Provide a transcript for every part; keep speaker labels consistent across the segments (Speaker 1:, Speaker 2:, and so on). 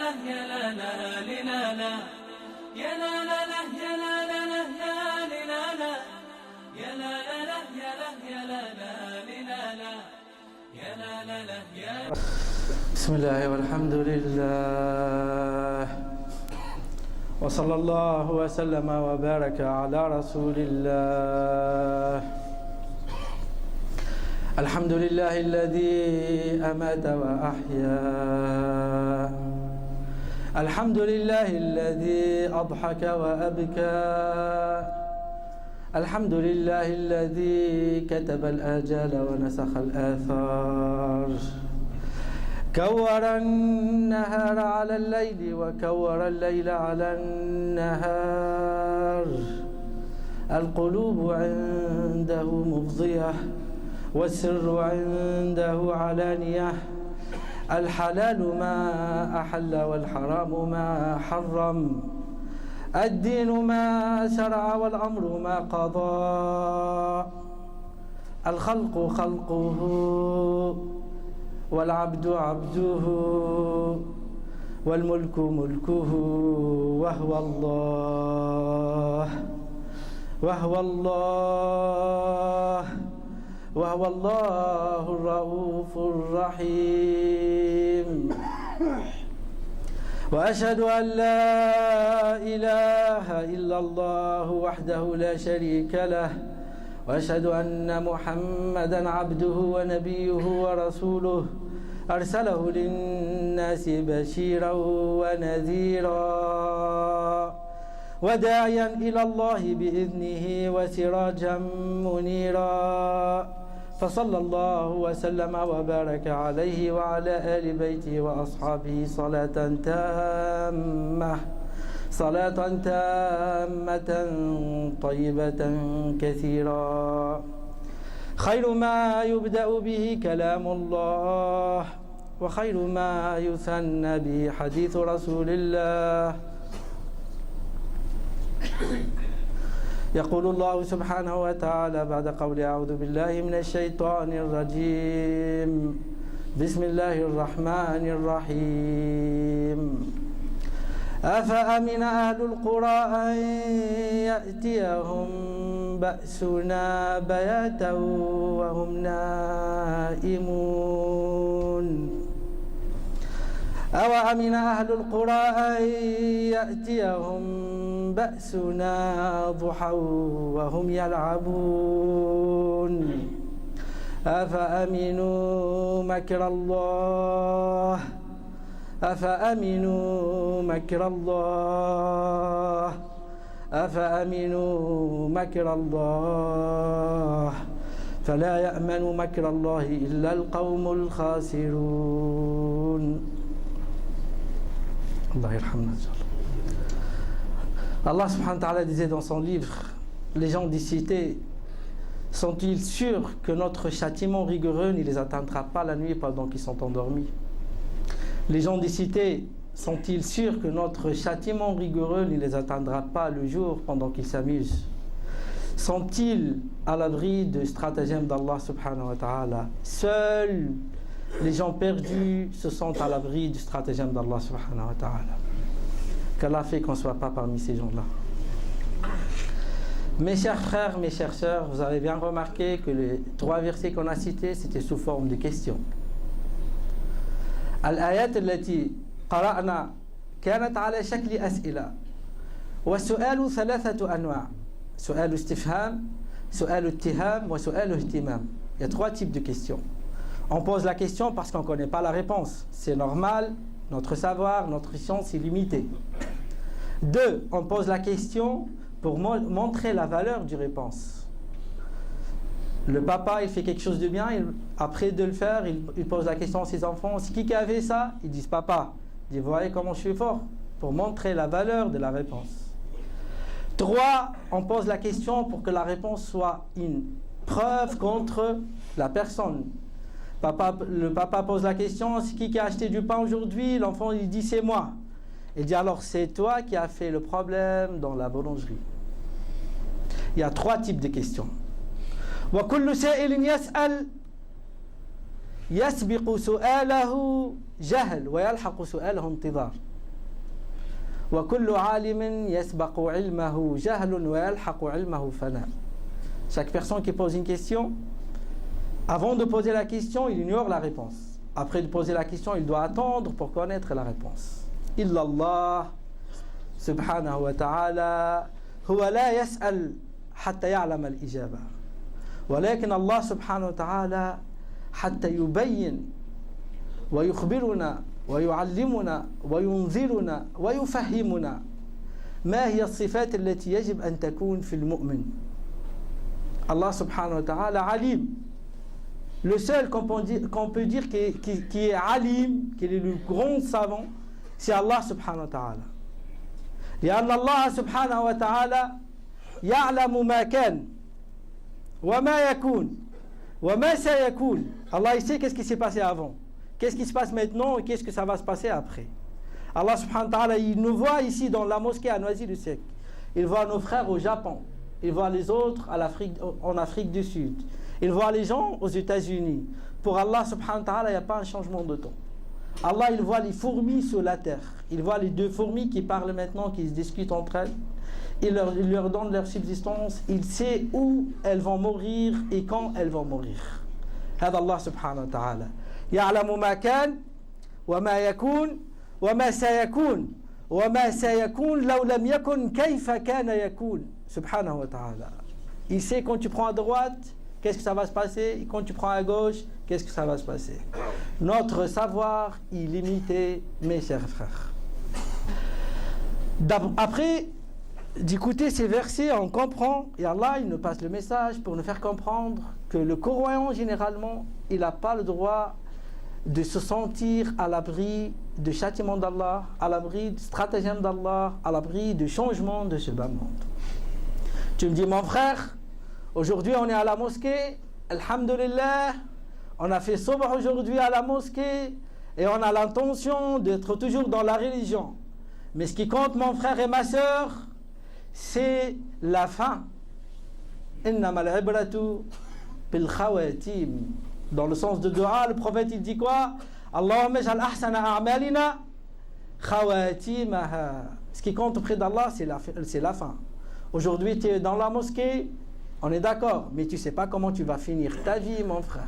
Speaker 1: يا لا لا لا لا يا لا لا لا يا لا لا لا لا لا يا لا لا لا يا لا يا لا لا لا يا لا لا لا يا.
Speaker 2: بسم الله والحمد لله وصلى الله وسلم وبارك على رسول الله. الحمد لله الذي أمات وأحيا، الحمد لله الذي أضحك وأبكى، الحمد لله الذي كتب الآجال ونسخ الآثار، كور النهار على الليل وكور الليل على النهار. القلوب عنده مفضية والسر عنده علانية، الحلال ما أحل والحرام ما حرم، الدين ما شرع والأمر ما قضى، الخلق خلقه والعبد عبده والملك ملكه، وهو الله وهو الله وهو الله الرؤوف الرحيم. وأشهد أن لا إله إلا الله وحده لا شريك له، وأشهد أن محمدًا عبده ونبيه ورسوله، أرسله للناس بشيرًا ونذيرًا وداعيًا إلى الله بإذنه وسراجًا منيرًا. فصلى الله وسلم وبارك عليه وعلى آل بيته وأصحابه صلاة تامة طيبة كثيرا. خير ما يبدأ به كلام الله، وخير ما يثنى به حديث رسول الله. يقول الله سبحانه وتعالى بعد قول أعوذ بالله من الشيطان الرجيم، بسم الله الرحمن الرحيم. أفأمن أهل القرى أن يأتيهم بأسنا بياتا وهم نائمون. أوأمن أهل القرى أن يأتيهم بأسنا ضحى وهم يلعبون. أفأمنوا مكر الله أفأمنوا مكر الله أفأمنوا مكر الله فلا يأمن مكر الله إلا القوم الخاسرون. Allah yarhamna. Allah subhanahu wa ta'ala disait dans son livre, les gens des cités sont-ils sûrs que notre châtiment rigoureux ne les atteindra pas la nuit pendant qu'ils sont endormis? Les gens des cités sont-ils sûrs que notre châtiment rigoureux ne les atteindra pas le jour pendant qu'ils s'amusent? Sont-ils à l'abri de stratagèmes d'Allah subhanahu wa ta'ala? Seuls les gens perdus se sentent à l'abri du stratagème d'Allah subhanahu wa ta'ala. Qu'Allah fait qu'on ne soit pas parmi ces gens-là. Mes chers frères, mes chères sœurs, vous avez bien remarqué que les 3 versets qu'on a cités, c'était sous forme de questions. الآيات التي قرأنا كانت على شكل أسئلة، والسؤال 3 أنواع: سؤال استفهام، سؤال اتهام وسؤال اهتمام. Il y a 3 types de questions. On pose la question parce qu'on ne connaît pas la réponse. C'est normal, notre savoir, notre science est limitée. 2, on pose la question pour montrer la valeur du réponse. Le papa, il fait quelque chose de bien, après de le faire, il pose la question à ses enfants, c'est qui a fait ça? Ils disent papa. Il dit, vous voyez comment je suis fort? Pour montrer la valeur de la réponse. 3, on pose la question pour que la réponse soit une preuve contre la personne. Le papa pose la question, c'est qui a acheté du pain aujourd'hui? L'enfant il dit c'est moi. Il dit alors c'est toi qui as fait le problème dans la boulangerie. Il y a 3 types de questions. وكل سائل يسأل يسبق سؤاله جهل ويلحق سؤاله انتظار. وكل عالم يسبق علمه جهل ويلحق علمه فناء. Chaque personne qui pose une question, avant de poser la question, il ignore la réponse. Après de poser la question, il doit attendre pour connaître la réponse. إلا الله سبحانه وتعالى هو لا يسأل حتى يعلم الإجابة. ولكن الله سبحانه وتعالى حتى يبين ويخبرنا ويعلمنا وينذرنا ويفهمنا ما هي الصفات التي يجب أن تكون في المؤمن. Allah subhanahu wa ta'ala alim. Le seul qu'on peut dire qui est alim, qui est le grand savant, c'est Allah subhanahu wa ta'ala. لأن الله سبحانه وتعالى يعلم ما كان وما يكون وما سيكون. Allah il sait qu'est-ce qui s'est passé avant, qu'est-ce qui se passe maintenant et qu'est-ce que ça va se passer après. Allah subhanahu wa ta'ala, il nous voit ici dans la mosquée à Noisy-le-Sec. Il voit nos frères au Japon. Il voit les autres en Afrique du Sud. Il voit les gens aux États-Unis. Pour Allah subhanahu wa ta'ala, il n'y a pas un changement de temps. Allah, il voit les fourmis sur la terre. Il voit les deux fourmis qui parlent maintenant, qui se discutent entre elles. Il leur donne leur subsistance. Il sait où elles vont mourir et quand elles vont mourir. هذا الله سبحانه وتعالى. يعلم ما كان وما يكون وما سيكون وما سيكون لو لم يكن كيف كان يكون. Subhanahu wa ta'ala. Il sait quand tu prends à droite, qu'est-ce que ça va se passer, et quand tu prends à gauche, qu'est-ce que ça va se passer. Notre savoir illimité, mes chers frères. Après d'écouter ces versets, on comprend, et Allah, il nous passe le message pour nous faire comprendre que le croyant, généralement, il n'a pas le droit de se sentir à l'abri de châtiment d'Allah, à l'abri de stratagème d'Allah, à l'abri de changement de ce bas monde. Tu me dis, mon frère, aujourd'hui on est à la mosquée, alhamdulillah, on a fait subh aujourd'hui à la mosquée et on a l'intention d'être toujours dans la religion. Mais ce qui compte, mon frère et ma soeur, c'est la fin. Innama al-ibratu bil khawatim. Dans le sens de dua, le prophète il dit quoi? Allahumma ij'al ahsana a'malina khawatimaha. Ce qui compte auprès d'Allah, c'est la fin. Aujourd'hui, tu es dans la mosquée, on est d'accord, mais tu ne sais pas comment tu vas finir ta vie, mon frère.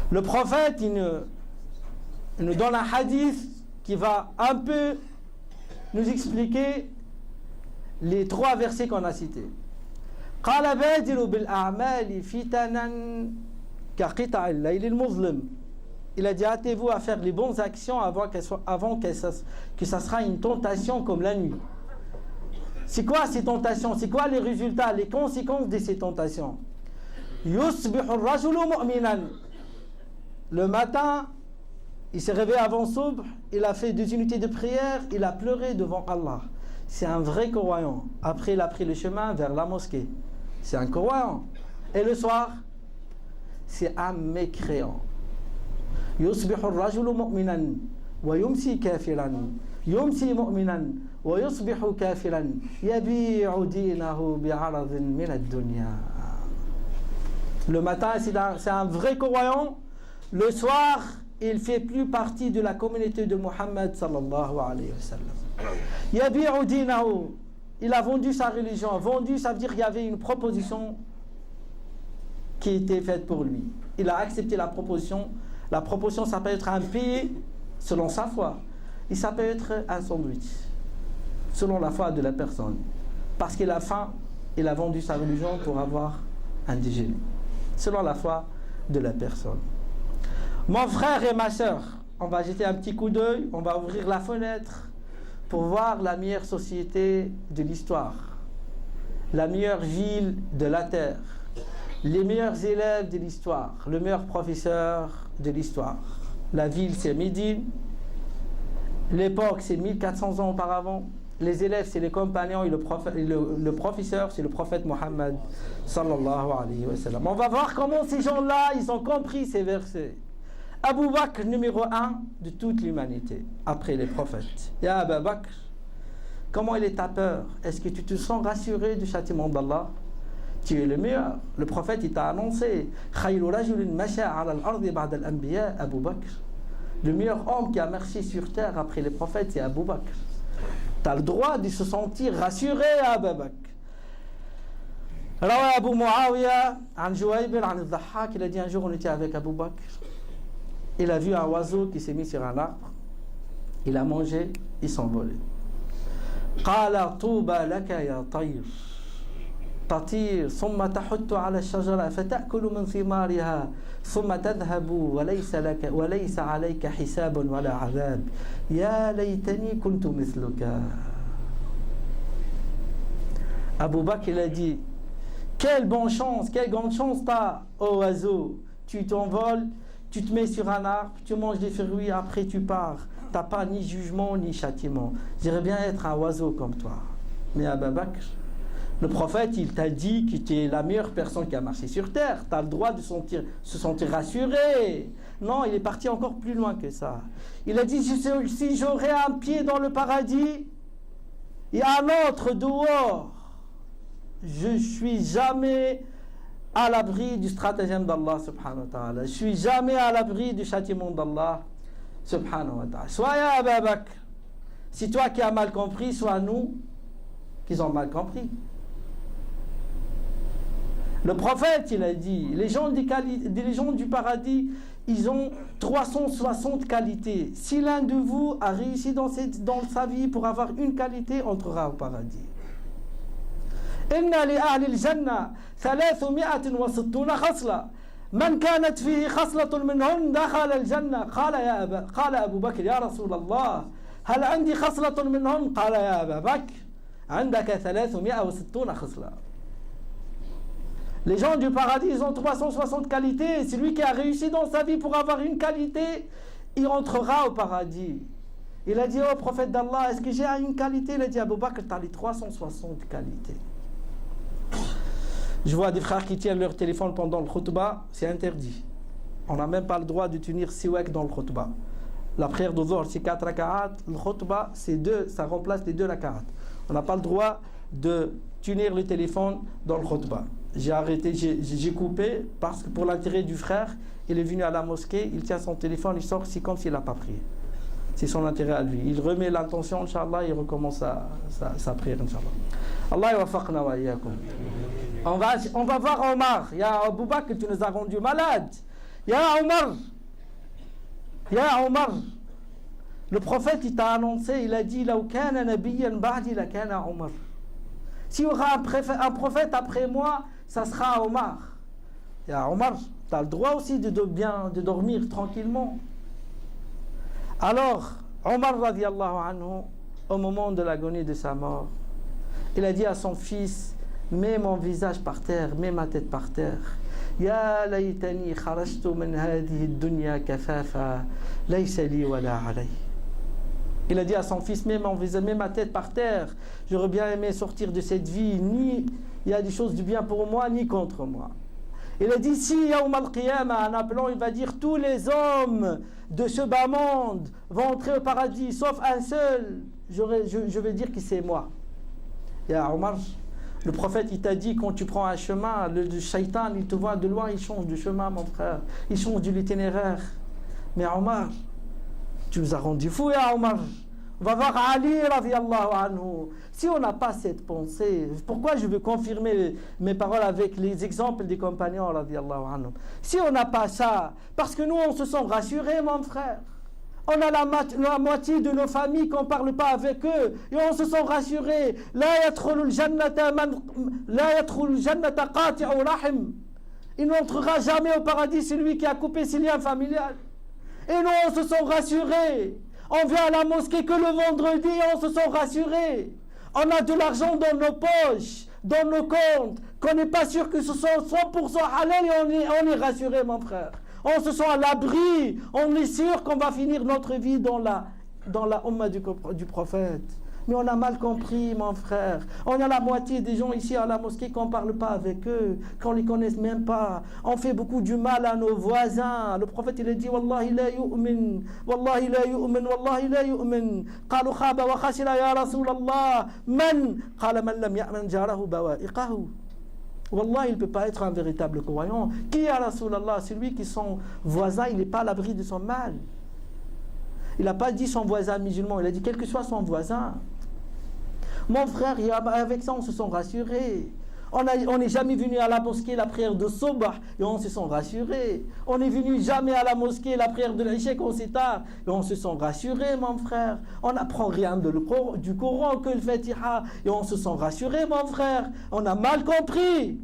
Speaker 2: Le prophète, il nous donne un hadith qui va un peu nous expliquer les trois versets qu'on a cités. قال بادروا بالأعمال فتنا كقطع الليل المظلم. Il a dit, hâtez-vous à faire les bonnes actions avant que ça sera une tentation comme la nuit. C'est quoi ces tentations? C'est quoi les résultats, les conséquences de ces tentations? يُصْبِحُ الرَّجُلُ مُؤْمِنًا. Le matin, il s'est réveillé avant subh, il a fait 2 unités de prière, il a pleuré devant Allah. C'est un vrai croyant. Après, il a pris le chemin vers la mosquée. C'est un croyant. Et le soir, c'est un mécréant. يصبح الرجل مؤمنا ويمسي كافرا يمسي مؤمنا ويصبح كافرا يبيع دينه بعرض من الدنيا. Le matin, c'est un vrai croyant. Le soir, il fait plus partie de la communauté de Muhammad sallallahu alayhi wa sallam. يبيع دينه. Il a vendu sa religion. Vendu, ça veut dire qu'il y avait une proposition qui était faite pour lui. Il a accepté la proposition. La proposition, ça peut être un pain selon sa foi. Et ça peut être un sandwich selon la foi de la personne. Parce qu'il a faim, il a vendu sa religion pour avoir un déjeuner. Selon la foi de la personne. Mon frère et ma soeur, on va jeter un petit coup d'œil, on va ouvrir la fenêtre pour voir la meilleure société de l'histoire. La meilleure ville de la terre. Les meilleurs élèves de l'histoire, le meilleur professeur de l'histoire. La ville, c'est Médine. L'époque, c'est 1400 ans auparavant. Les élèves, c'est les compagnons et le professeur, c'est le prophète Mohammed sallallahu alayhi wa sallam. On va voir comment ces gens-là, ils ont compris ces versets. Abu Bakr, numéro 1 de toute l'humanité, après les prophètes. Ya Abu Bakr, comment il est ta peur? Est-ce que tu te sens rassuré du châtiment d'Allah? Tu es le meilleur. Le prophète, il t'a annoncé Khayru rajulin masha ala al-ardi ba'da al-anbiya Abu Bakr. Le meilleur homme qui a marché sur terre après les prophètes, c'est Abu Bakr. Tu as le droit de se sentir rassuré à Abu Bakr. روى أبو معاوية عن جويبر عن الضحاك. Il a dit un jour on était avec Abu Bakr. Il a vu un oiseau qui s'est mis sur un arbre. Il a mangé, il s'envolait. قال طوبى لك يا طير تطير ثم تحط على الشجرة فتأكل من ثمارها ثم تذهب وليس عليك حساب ولا عذاب يا ليتني كنت مثلك. Abu Bakr il a dit quelle bonne chance, quelle grande chance t'as, ô oiseau. Tu t'envoles, tu te mets sur un arbre, tu manges des fruits, après tu pars. T'as pas ni jugement ni châtiment. J'aimerais bien être un oiseau comme toi. Mais Abu Bakr, le prophète, il t'a dit que tu es la meilleure personne qui a marché sur terre. Tu as le droit de se sentir rassuré. Non, il est parti encore plus loin que ça. Il a dit, si j'aurais un pied dans le paradis et un autre dehors, je suis jamais à l'abri du stratagème d'Allah subhanahu wa ta'ala. Je suis jamais à l'abri du châtiment d'Allah subhanahu wa ta'ala. Soit ya Abu Bakr, si toi qui as mal compris, soit nous qui ont mal compris. Le prophète, il a dit, les gens du paradis, ils ont 360 qualités. Si l'un de vous a réussi dans sa vie pour avoir une qualité, entrera au paradis. Inna li ahli al-jannah 360 khasla. من كانت فيه خصلة منهن دخل الجنة. قال أبو بكر يا رسول الله هل عندي خصلة منهن؟ قال يا أبا بكر عندك 360 خصلة. Les gens du paradis, ils ont 360 qualités. Celui qui a réussi dans sa vie pour avoir une qualité, il entrera au paradis. Il a dit au prophète d'Allah, est-ce que j'ai une qualité? Il a dit, Abu Bakr, tu as les 360 qualités. Je vois des frères qui tiennent leur téléphone pendant le khutbah, c'est interdit. On n'a même pas le droit de tenir siwak dans le khutbah. La prière de Dhuhr, c'est 4 raka'at. Le khutbah, c'est 2, ça remplace les 2 raka'at. On n'a pas le droit de tenir le téléphone dans le khutbah. J'ai arrêté, j'ai coupé parce que pour l'intérêt du frère, il est venu à la mosquée, il tient son téléphone, il sort, c'est comme s'il n'a pas prié. C'est son intérêt à lui. Il remet l'intention, Inch'Allah, il recommence sa prière, Inch'Allah. Allah yawafaqna wa iyyakum. On va voir Omar. Ya Abu Bakr, tu nous as rendu malades. Ya Omar. Ya Omar. Le prophète, il t'a annoncé, il a dit, Law kana nabiyyan ba'di la kana Omar. S'il y aura un prophète après moi, ça sera Omar. Ya Omar, tu as le droit aussi de dormir tranquillement. Alors, Omar radiallahu anhu, au moment de l'agonie de sa mort, il a dit à son fils, mets mon visage par terre, mets ma tête par terre. Ya laytani kharajtu min hadihi dunya kafafa, laysa li wala alay. Il a dit à son fils, mets ma tête par terre. J'aurais bien aimé sortir de cette vie, ni il y a des choses du bien pour moi, ni contre moi. Il a dit, si Yawm al-Qiyamah, en appelant, il va dire, tous les hommes de ce bas monde vont entrer au paradis, sauf un seul. Je vais dire que c'est moi. Ya Omar, le prophète, il t'a dit, quand tu prends un chemin, le shaitan, il te voit de loin, il change de chemin, mon frère. Il change de l'itinéraire. Mais Omar, tu nous as rendu fous, ya Omar. On va voir Ali radiallahu anhu. Si on n'a pas cette pensée, pourquoi je veux confirmer mes paroles avec les exemples des compagnons radiallahu anhu? Si on n'a pas ça, parce que nous on se sent rassurés, mon frère. On a la moitié de nos familles qu'on ne parle pas avec eux et on se sent rassurés. La yadkhulul jannata qati'u rahim. Il n'entrera jamais au paradis celui qui a coupé ses liens familiales. Et nous on se sent rassurés. On vient à la mosquée que le vendredi et on se sent rassurés. On a de l'argent dans nos poches, dans nos comptes, qu'on n'est pas sûr que ce soit 100% halal et on est rassuré, mon frère. On se sent à l'abri, on est sûr qu'on va finir notre vie dans la umma du prophète. Mais on a mal compris, mon frère. On a la moitié des gens ici à la mosquée qu'on ne parle pas avec eux, qu'on ne les connaisse même pas. On fait beaucoup du mal à nos voisins. Le prophète, il a dit, Wallahi la yu'min, Wallahi la yu'min, Wallahi la yu'min. Qalu khaba wa khasira ya Rasulallah. Man? Qala man lam ya'man jarahu bawa'iqahu. Wallah, il ne peut pas être un véritable croyant. Qui est Rasulallah? Celui qui son voisin, il n'est pas à l'abri de son mal. Il n'a pas dit son voisin musulman, il a dit quel que soit son voisin. Mon frère, avec ça, on se sent rassurés. On n'est jamais venu à la mosquée la prière de Sobah et on se sent rassurés. On n'est venu jamais à la mosquée la prière de l'Isha quand c'est tard et on se sent rassurés, mon frère. On n'apprend rien du Coran que le Fatiha et on se sent rassurés, mon frère. On a mal compris.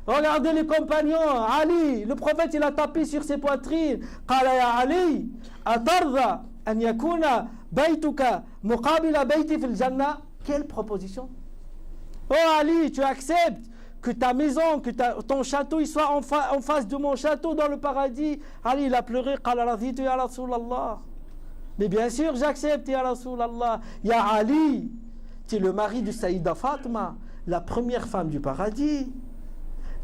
Speaker 2: Regardez les compagnons. Ali, le prophète, il a tapé sur ses poitrines. Qala ya Ali, atarda an yakuna baytuka muqabila bayti fil jannah. Quelle proposition? Oh Ali, tu acceptes que ta maison, que ton château, il soit en face de mon château dans le paradis? Ali, il a pleuré. Qala raditu ya Rasulallah. Mais bien sûr, j'accepte ya Rasulallah. Ya Ali, tu es le mari de Saïda Fatma, la première femme du paradis.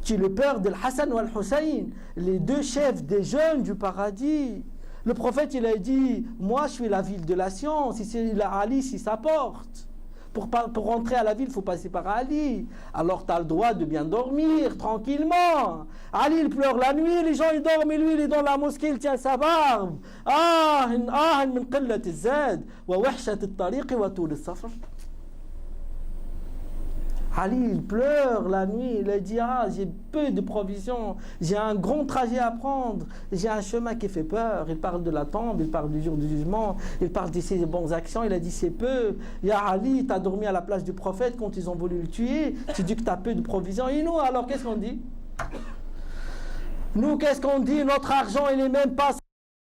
Speaker 2: Tu es le père de Hassan ou Al-Hussein, les deux chefs des jeunes du paradis. Le prophète, il a dit, moi, je suis la ville de la science. Ici, Ali, c'est sa porte. Pour rentrer à la ville, il faut passer par Ali. Alors, tu as le droit de bien dormir, tranquillement. Ali, il pleure la nuit, les gens, ils dorment, et lui, il est dans la mosquée, il tient sa barbe. min qillat az-zad, wa wahshat at-tariq wa tul as-safar. Ali, il pleure la nuit, il a dit, j'ai peu de provisions, j'ai un grand trajet à prendre, j'ai un chemin qui fait peur. Il parle de la tombe, il parle du jour du jugement, il parle de ses bonnes actions, il a dit c'est peu. Ya Ali, tu as dormi à la place du prophète quand ils ont voulu le tuer, tu dis que tu as peu de provisions. Et nous, alors qu'est-ce qu'on dit? Nous, qu'est-ce qu'on dit? Notre argent, il n'est même pas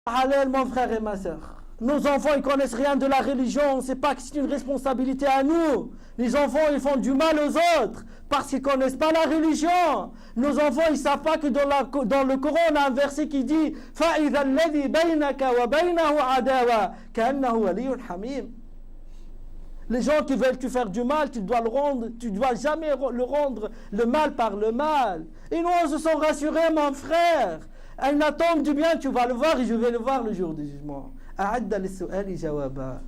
Speaker 2: halal, mon frère et ma soeur. Nos enfants, ils ne connaissent rien de la religion, on ne sait pas que c'est une responsabilité à nous. Les enfants, ils font du mal aux autres parce qu'ils ne connaissent pas la religion. Nos enfants, ils ne savent pas que dans le Coran, on a un verset qui dit فَإِذَا الَّذِي بَيْنَكَ وَبَيْنَهُ عَدَاوَةٌ كَأَنَّهُ وَلِيٌّ حَمِيمٌ. Les gens qui veulent te faire du mal, tu dois jamais le rendre le mal par le mal. Et nous, on se sent rassurés, mon frère. Ils attendent du bien, tu vas le voir et je vais le voir le jour du jugement. أعد للسؤال جوابا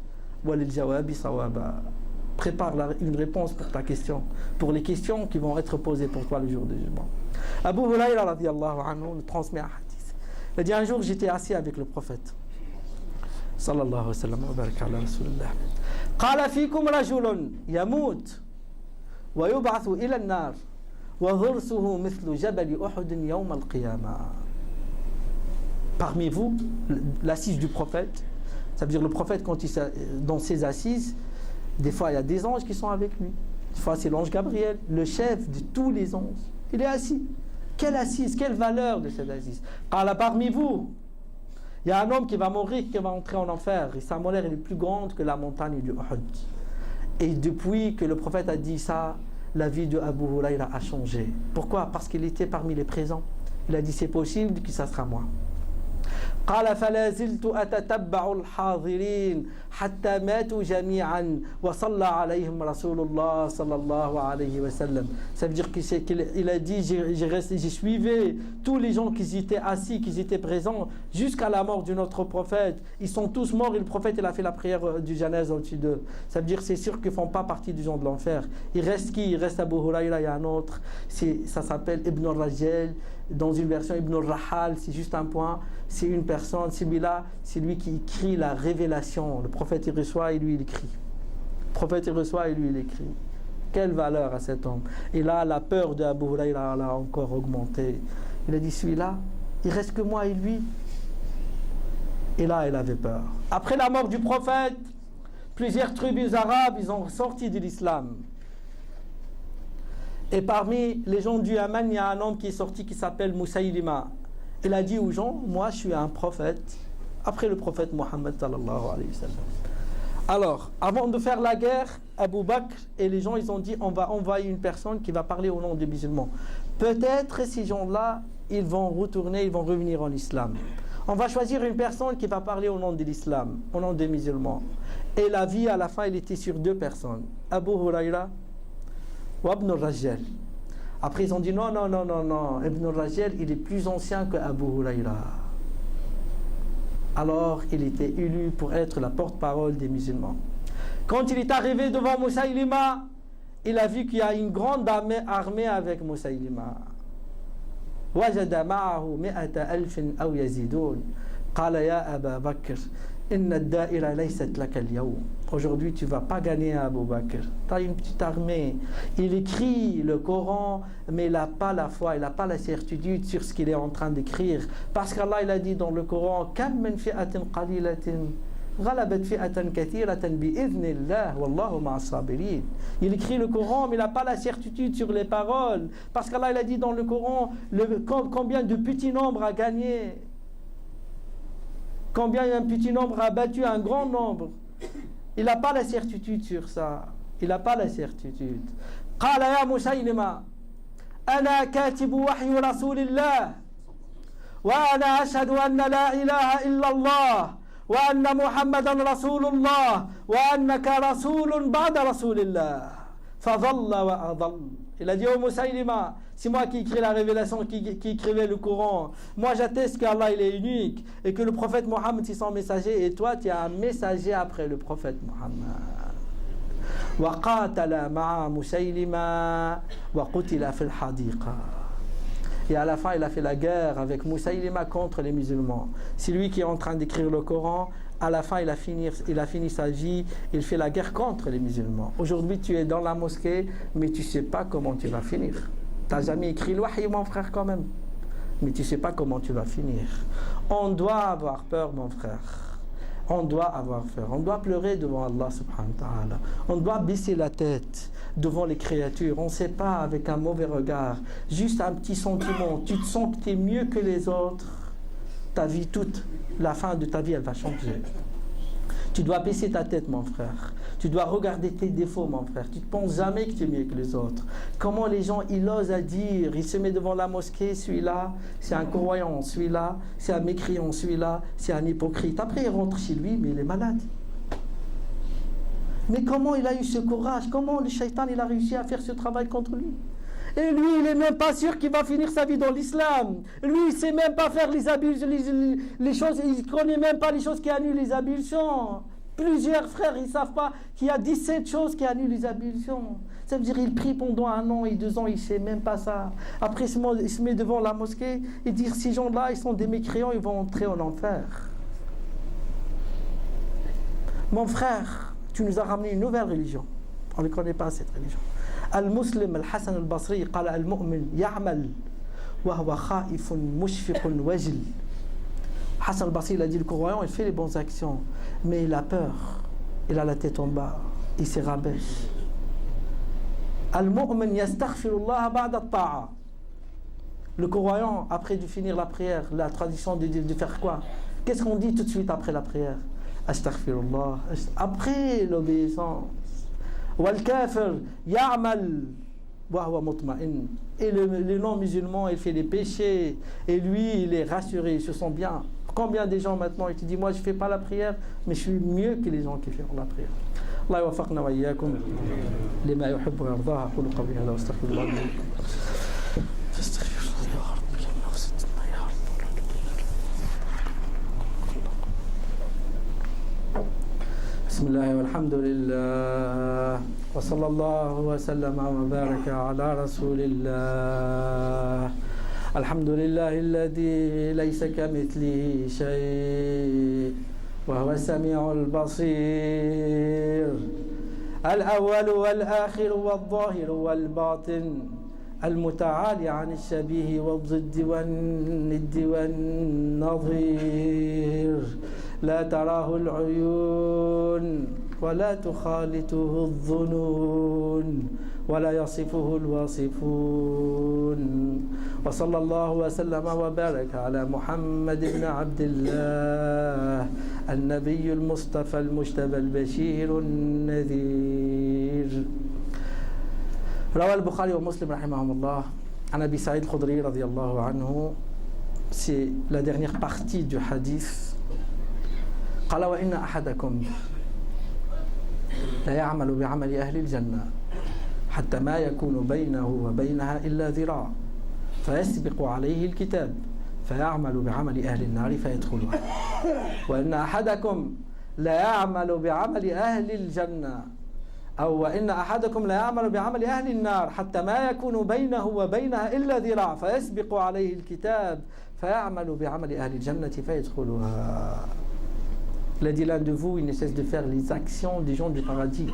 Speaker 2: وللجواب صوابا. Prépare une réponse pour ta question, pour les questions qui vont être posées pour toi le jour du jugement. Abu Hurayra radiyallahu anhu nous transmet un hadith. Il a dit un jour j'étais assis avec le prophète sallallahu alayhi wa sallam wa baraka ala rasulillah. قال فيكم رجل يموت ويبعث إلى النار وضرسه مثل جبل أحد يوم القيامة. Parmi vous, l'assise du prophète, ça veut dire le prophète quand il dans ses assises, des fois il y a des anges qui sont avec lui. Des fois c'est l'ange Gabriel, le chef de tous les anges. Il est assis. Quelle assise, quelle valeur de cette assise. Car parmi vous, il y a un homme qui va mourir, qui va entrer en enfer. Et sa molaire est plus grande que la montagne du Uhud. Et depuis que le prophète a dit ça, la vie de Abu Hurayra a changé. Pourquoi? Parce qu'il était parmi les présents. Il a dit c'est possible que ça sera moi. قال فلا زلت أتتبع الحاضرين حتى ماتوا جميعا وصلى عليهم رسول الله صلى الله عليه وسلم. Ça veut dire qu'il a dit j'ai suivi tous les gens qui étaient assis, qui étaient présents jusqu'à la mort de notre prophète. Ils sont tous morts et le prophète il a fait la prière du janaz au-dessus d'eux. Ça veut dire c'est sûr qu'ils ne font pas partie des gens de l'enfer. Il reste qui? Il reste Abu Hurayra, il y a un autre. Ça s'appelle Ibn al-Rajal. Dans une version Ibn al-Rahal, c'est juste un point, c'est une personne, celui-là, c'est lui qui écrit la révélation. Le prophète il reçoit et lui il écrit. Le prophète il reçoit et lui il écrit. Quelle valeur à cet homme. Et là, la peur de Abu Hurayra a encore augmenté. Il a dit, celui-là, il reste que moi et lui. Et là, il avait peur. Après la mort du prophète, plusieurs tribus arabes, ils ont sorti de l'islam. Et parmi les gens du Yaman, il y a un homme qui est sorti qui s'appelle Musaylima. Il a dit aux gens, moi je suis un prophète, après le prophète Mohammed sallallahu alayhi wa sallam. Alors, avant de faire la guerre, Abu Bakr et les gens, ils ont dit, on va envoyer une personne qui va parler au nom des musulmans. Peut-être ces gens-là, ils vont retourner, ils vont revenir en islam. On va choisir une personne qui va parler au nom de l'islam, au nom des musulmans. Et la vie, à la fin, elle était sur deux personnes. Abu Hurayra ou Ibn al-Rajal. Après, ils ont dit non. Ibn al-Rajal, il est plus ancien que Abu Hurayra. Alors, il était élu pour être la porte-parole des musulmans. Quand il est arrivé devant Musaylima, il a vu qu'il y a une grande armée avec Musaylima. وجد معه 100,000 أو يزيدون قال يا أبا بكر Aujourd'hui, tu ne vas pas gagner à Abu Bakr. Tu as une petite armée. Il écrit le Coran, mais il n'a pas la foi, il n'a pas la certitude sur ce qu'il est en train d'écrire. Parce qu'Allah il a dit dans le Coran, il écrit le Coran, mais il n'a pas la certitude sur les paroles. Parce qu'Allah il a dit dans le Coran, combien de petits nombres a gagné. Combien un petit nombre a battu un grand nombre. Il n'a pas la certitude sur ça. Il n'a pas la certitude. قال يا مسيلمة أنا كاتب وحي رسول الله وأنا أشهد أن لا إله إلا الله وأن محمدا رسول الله وأنك رسول بعد رسول الله فظل وأضل. Il a dit au Musaylima, c'est moi qui écris la révélation, qui écrivait le Coran. Moi j'atteste qu'Allah il est unique et que le prophète Mohammed c'est son messager et toi tu es un messager après le prophète Mohammed. وقاتل مع مسيلمة وقتل في الحديقة. Et à la fin il a fait la guerre avec Musaylima contre les musulmans. C'est lui qui est en train d'écrire le Coran. À la fin, il a fini sa vie, il fait la guerre contre les musulmans. Aujourd'hui, tu es dans la mosquée, mais tu ne sais pas comment tu vas finir. Tu n'as jamais écrit le wahy, mon frère, quand même. Mais tu ne sais pas comment tu vas finir. On doit avoir peur, mon frère. On doit avoir peur. On doit pleurer devant Allah subhanahu wa ta'ala. On doit baisser la tête devant les créatures. On ne sait pas avec un mauvais regard. Juste un petit sentiment. Tu te sens que tu es mieux que les autres. Ta vie toute, la fin de ta vie, elle va changer. Tu dois baisser ta tête, mon frère. Tu dois regarder tes défauts, mon frère. Tu ne penses jamais que tu es mieux que les autres. Comment les gens, ils osent à dire, il se met devant la mosquée, celui-là, c'est un croyant, celui-là, c'est un mécréant, celui-là, c'est un hypocrite. Après, il rentre chez lui, mais il est malade. Mais comment il a eu ce courage? Comment le shaitan, il a réussi à faire ce travail contre lui? Et lui, il n'est même pas sûr qu'il va finir sa vie dans l'islam. Lui, il ne sait même pas faire les choses, il ne connaît même pas les choses qui annulent les ablutions. Plusieurs frères, ils ne savent pas qu'il y a 17 choses qui annulent les ablutions. Ça veut dire qu'il prie pendant 1 an et 2 ans, il ne sait même pas ça. Après, il se met devant la mosquée et dit, ces gens-là, ils sont des mécréants, ils vont entrer en enfer. Mon frère, tu nous as ramené une nouvelle religion. On ne connaît pas cette religion. المسلم الحسن البصري قال المؤمن يعمل وهو خائف مشفق وجل. Hassan al-Basri, il a dit le croyant, il fait les bonnes actions, mais il a peur, il a la tête en bas, il se rabaisse. المؤمن يستغفر الله بعد الطاعة. Le croyant, après de finir la prière, la tradition de faire quoi? Qu'est-ce qu'on dit tout de suite après la prière? Astaghfirullah. Après l'obéissance. والكافر يعمل وهو مطمئن. Et le non-musulman, il fait des péchés et lui, il est rassuré, il se sent bien. Combien de gens maintenant, il te dit, moi je ne fais pas la prière, mais je suis mieux que les gens qui font la prière. الله يوفقنا وإياكم لما يحب ويرضاه. أقول قولي هذا وأستغفر الله لي فاستغفر الله يا رب لما وسدنا يا رب. بسم الله والحمد لله وصلى الله وسلم وبارك على رسول الله. الحمد لله الذي ليس كمثله شيء وهو السميع البصير الأول والآخر والظاهر والباطن المتعالي عن الشبيه والضد والند والنظير لا تراه العيون ولا تخالطه الظنون ولا يصفه الواصفون. وصلى الله وسلم وبارك على محمد بن عبد الله النبي المصطفى المجتبى البشير النذير. روى البخاري ومسلم رحمهم الله عن أبي سعيد الخدري رضي الله عنه. C'est la dernière partie du hadith. قال وإن أحدكم لا يعمل بعمل أهل الجنة حتى ما يكون بينه وبينها إلا ذراع فيسبق عليه الكتاب فيعمل بعمل أهل النار فيدخلها. وإن أحدكم لا يعمل بعمل أهل الجنة أو وإن أحدكم لا يعمل بعمل أهل النار حتى ما يكون بينه وبينها إلا ذراع فيسبق عليه الكتاب فيعمل بعمل أهل الجنة فيدخلها. Il a dit l'un de vous, il ne cesse de faire les actions des gens du paradis.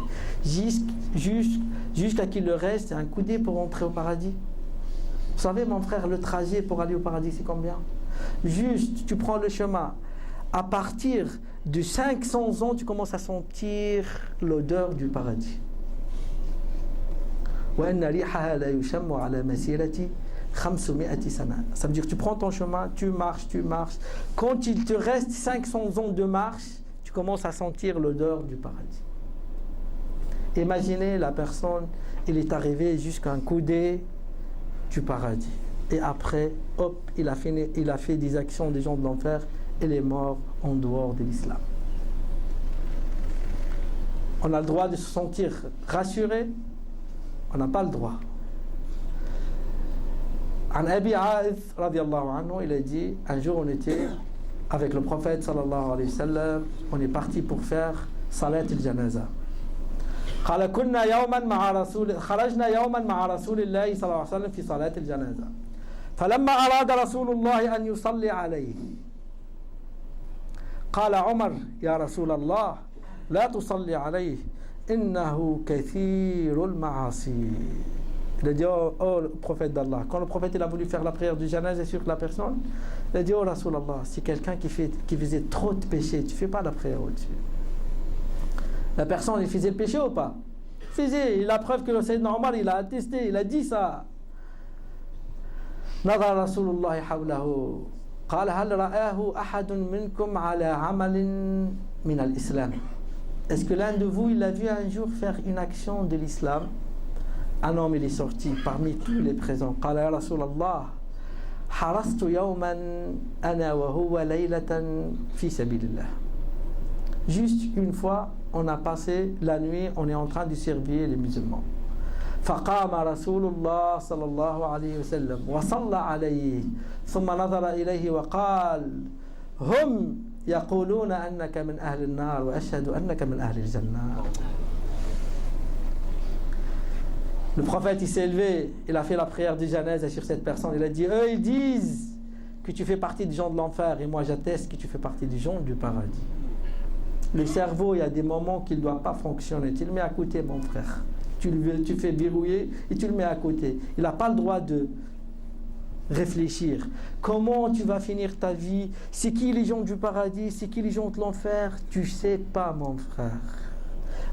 Speaker 2: Jusqu'à qu'il le reste un coudé pour entrer au paradis. Vous savez, mon frère, le trajet pour aller au paradis, c'est combien? Juste, tu prends le chemin. À partir de 500 ans, tu commences à sentir l'odeur du paradis. Ça veut dire que tu prends ton chemin, tu marches. Quand il te reste 500 ans de marche, tu commences à sentir l'odeur du paradis. Imaginez la personne, il est arrivé jusqu'à un coudé du paradis. Et après, hop, il a fait des actions des gens de l'enfer. Il est mort en dehors de l'islam. On a le droit de se sentir rassuré. On n'a pas le droit. An Abi Aïth, radiallahu anhu, il a dit, un jour on était avec le prophète sallallahu alayhi wa sallam, on est parti pour faire salat al-janaza. قال كنا يوما مع خرجنا يوما مع رسول الله صلى الله عليه وسلم في صلاة الجنازة فلما أراد رسول الله أن يصلي عليه قال عمر يا رسول الله لا تصلي عليه إنه كثير المعاصي. Il a dit oh prophète d'Allah, quand le prophète il a voulu faire la prière du janazah sur la personne, il a dit oh Rasulallah, si quelqu'un qui faisait trop de péchés, tu ne fais pas la prière au-dessus. La personne, il faisait le péché ou pas? Il faisait. Il a preuve que le Sayyidina Omar, il a attesté, il a dit ça. نظر رسول الله حوله قال هل رآه أحد منكم على عمل من الإسلام. Est-ce que l'un de vous, il a vu un jour faire une action de l'islam? Un homme, il est sorti parmi tous les présents. قال يا رسول الله حرصت يوما أنا وهو ليلة في سبيل الله. Juste une fois, on a passé la nuit, on est en train de servir les musulmans. فقام رسول الله صلى الله عليه وسلم وصلى عليه ثم نظر إليه وقال هم يقولون أنك من أهل النار وأشهد أنك من أهل الجنة. Le prophète il s'est élevé, il a fait la prière du janazah sur cette personne. Il a dit eux ils disent que tu fais partie des gens de l'enfer et moi j'atteste que tu fais partie des gens du paradis. Le cerveau, il y a des moments qu'il ne doit pas fonctionner. Tu le mets à côté, mon frère. Tu fais verrouiller et tu le mets à côté. Il n'a pas le droit de réfléchir. Comment tu vas finir ta vie? C'est qui les gens du paradis? C'est qui les gens de l'enfer? Tu ne sais pas, mon frère.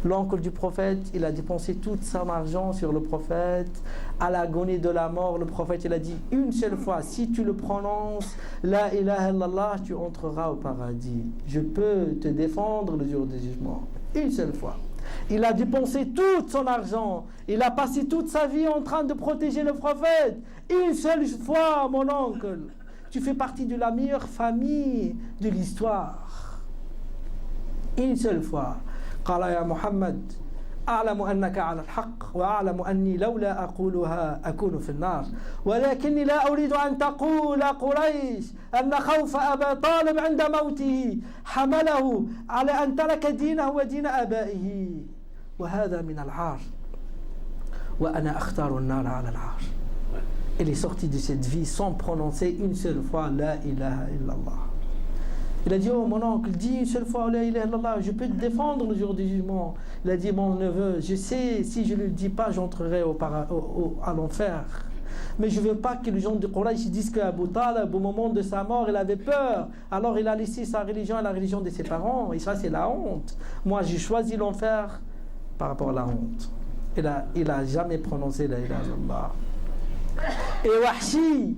Speaker 2: L'oncle du prophète, il a dépensé tout son argent sur le prophète. À l'agonie de la mort, le prophète, il a dit une seule fois, si tu le prononces, la ilaha illallah, tu entreras au paradis. Je peux te défendre le jour du jugement. Une seule fois. Il a dépensé tout son argent. Il a passé toute sa vie en train de protéger le prophète. Une seule fois, mon oncle. Tu fais partie de la meilleure famille de l'histoire. Une seule fois. قال يا محمد أعلم أنك على الحق وأعلم أني لولا أقولها أكون في النار ولكني لا أريد أن تقول قريش أن خوف أبا طالب عند موته حمله على أن ترك دينه ودين آبائه وهذا من العار وأنا أختار النار على العار. Il est sorti de cette vie sans prononcer une seule fois la ilaha illallah. Il a dit, oh mon oncle, dis une seule fois, la ilaha illallah, je peux te défendre le jour du jugement. Il a dit, mon neveu, je sais, si je ne le dis pas, j'entrerai à l'enfer. Mais je ne veux pas que les gens de Quraysh disent qu'Abu Talib, au moment de sa mort, il avait peur. Alors il a laissé sa religion à la religion de ses parents. Et ça, c'est la honte. Moi, j'ai choisi l'enfer par rapport à la honte. Il a jamais prononcé la ilaha illallah. Et Wahshi,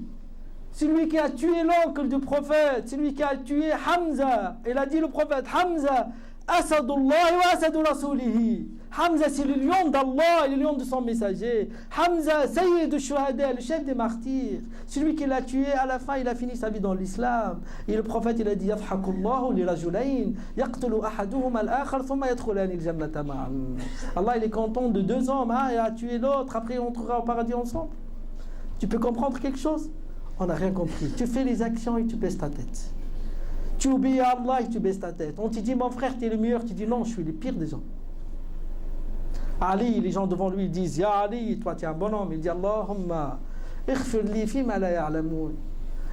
Speaker 2: celui qui a tué l'oncle du prophète, celui qui a tué Hamza, il a dit le prophète, Hamza, Asadullah wa Asadu Rasulihi. Hamza, c'est le lion d'Allah et le lion de son messager. Hamza, Sayyid al-Shuhada, le chef des martyrs. Celui qui l'a tué, à la fin, il a fini sa vie dans l'islam. Et le prophète, il a dit, Yadhakullahu li rajulayn, yaqtulu ahaduhum al-akhar, thumma yadkhulani al-jannata ma'an. Allah, il est content de deux hommes, hein, il a tué l'autre, après on entrera au paradis ensemble. Tu peux comprendre quelque chose? On n'a rien compris. Tu fais les actions et tu baisses ta tête. Tu obéis à Allah et tu baisses ta tête. On te dit, mon frère, tu es le meilleur. Tu dis, non, je suis le pire des gens. Ali, les gens devant lui disent, Ya Ali, toi tu es un bon homme. Il dit, Allahumma, ighfir li fima la ya'lamoun.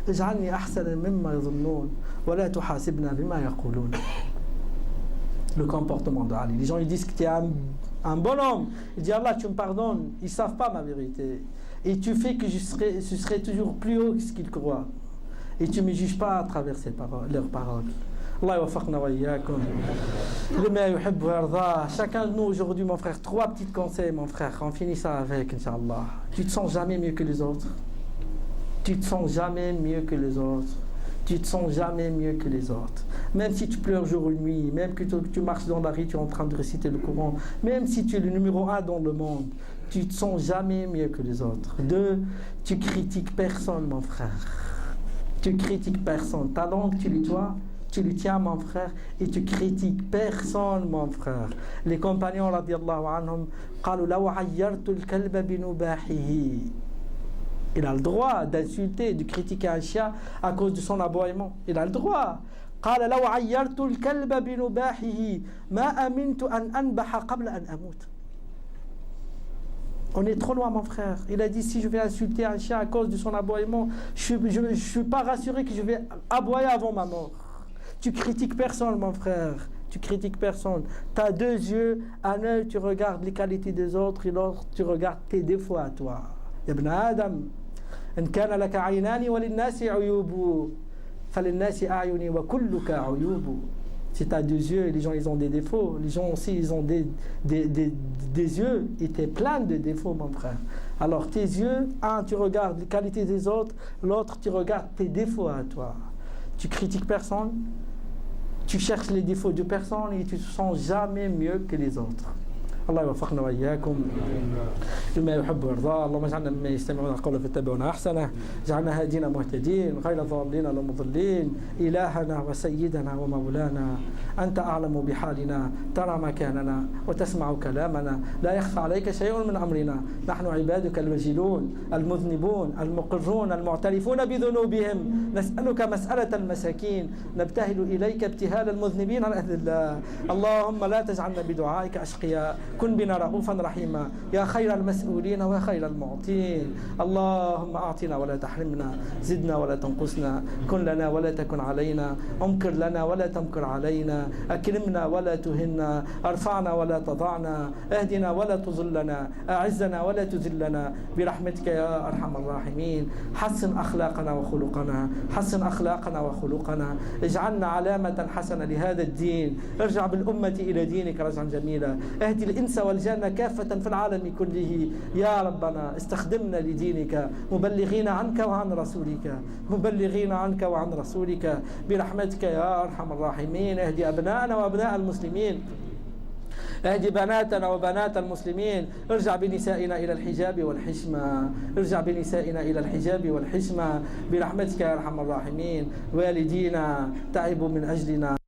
Speaker 2: Ij'alni ahsana mimma yadhunnun. Wa la tuhasibna bima yaqulun. le comportement d'Ali. Les gens ils disent que tu es un bon homme. Il dit Allah, tu me pardonnes. Ils ne savent pas ma vérité. Et tu fais que je serai toujours plus haut que ce qu'ils croient. Et tu ne me juges pas à travers leurs paroles. Allah wafaqna wa iyyakum. Lima yuhibbu wa yarda. Chacun de nous aujourd'hui, mon frère, 3 petits conseils, mon frère. On finit ça avec, Inch'Allah. Tu te sens jamais mieux que les autres. Tu te sens jamais mieux que les autres. Tu te sens jamais mieux que les autres. Même si tu pleures jour et nuit, même que tu marches dans la rue, tu es en train de réciter le Coran, même si tu es le numéro 1 dans le monde, tu te sens jamais mieux que les autres. 2, tu critiques personne, mon frère. Tu critiques personne. Ta langue, tu le tiens, mon frère, et tu critiques personne, mon frère. Les compagnons, radiyallahu anhum, قالوا لو عيرت الكلب بنباحه. Il a le droit d'insulter, de critiquer un chien à cause de son aboiement. Il a le droit. قال لو عيرت الكلب بنباحه ما أمنت أن أنبح قبل أن أموت. On est trop loin, mon frère. Il a dit, si je vais insulter un chien à cause de son aboiement, je ne suis pas rassuré que je vais aboyer avant ma mort. Tu critiques personne, mon frère. Tu critiques personne. Tu as 2 yeux, un œil, tu regardes les qualités des autres, et l'autre, tu regardes tes défauts à toi. Ya ibn Adam, إن كان لك عينان وللناس عيوب فللناس أعين وكلك عيوب. Si tu as 2 yeux, les gens ils ont des défauts. Les gens aussi ils ont des yeux et tu es plein de défauts, mon frère. Alors tes yeux, un tu regardes les qualités des autres, l'autre tu regardes tes défauts à toi. Tu critiques personne, tu cherches les défauts de personne et tu te sens jamais mieux que les autres. الله يوفقنا وإياكم لما يحب ويرضى. اللهم اجعلنا ممن يستمعون القول فيتبعون أحسنه. اجعلنا هادين مهتدين غير ضالين ولا مضلين. إلهنا وسيدنا ومولانا أنت أعلم بحالنا، ترى مكاننا وتسمع كلامنا، لا يخفى عليك شيء من أمرنا. نحن عبادك الوجلون المذنبون المقرون المعترفون بذنوبهم، نسألك مسألة المساكين، نبتهل إليك ابتهال المذنبين عن أهل الله. اللهم لا تجعلنا بدعائك أشقياء، كن بنا رؤوفا رحيما يا خير المسؤولين وخير المعطين. اللهم أعطنا ولا تحرمنا، زدنا ولا تنقصنا، كن لنا ولا تكن علينا، امكر لنا ولا تمكر علينا، أكرمنا ولا تهنا، ارفعنا ولا تضعنا، اهدنا ولا تضلنا، أعزنا ولا تذلنا برحمتك يا أرحم الراحمين. حسن أخلاقنا وخلقنا، حسن أخلاقنا وخلقنا، اجعلنا علامة حسنة لهذا الدين. ارجع بالأمة إلى دينك رجعا جميلا. اهدي الإنس والجنة كافة في العالم كله يا ربنا. استخدمنا لدينك مبلغين عنك وعن رسولك، مبلغين عنك وعن رسولك برحمتك يا أرحم الراحمين. اهدي أبناءنا وأبناء المسلمين، اهدي بناتنا وبنات المسلمين. ارجع بنسائنا إلى الحجاب والحشمة، ارجع بنسائنا إلى الحجاب والحشمة برحمتك يا أرحم الراحمين. والدينا تعبوا من أجلنا.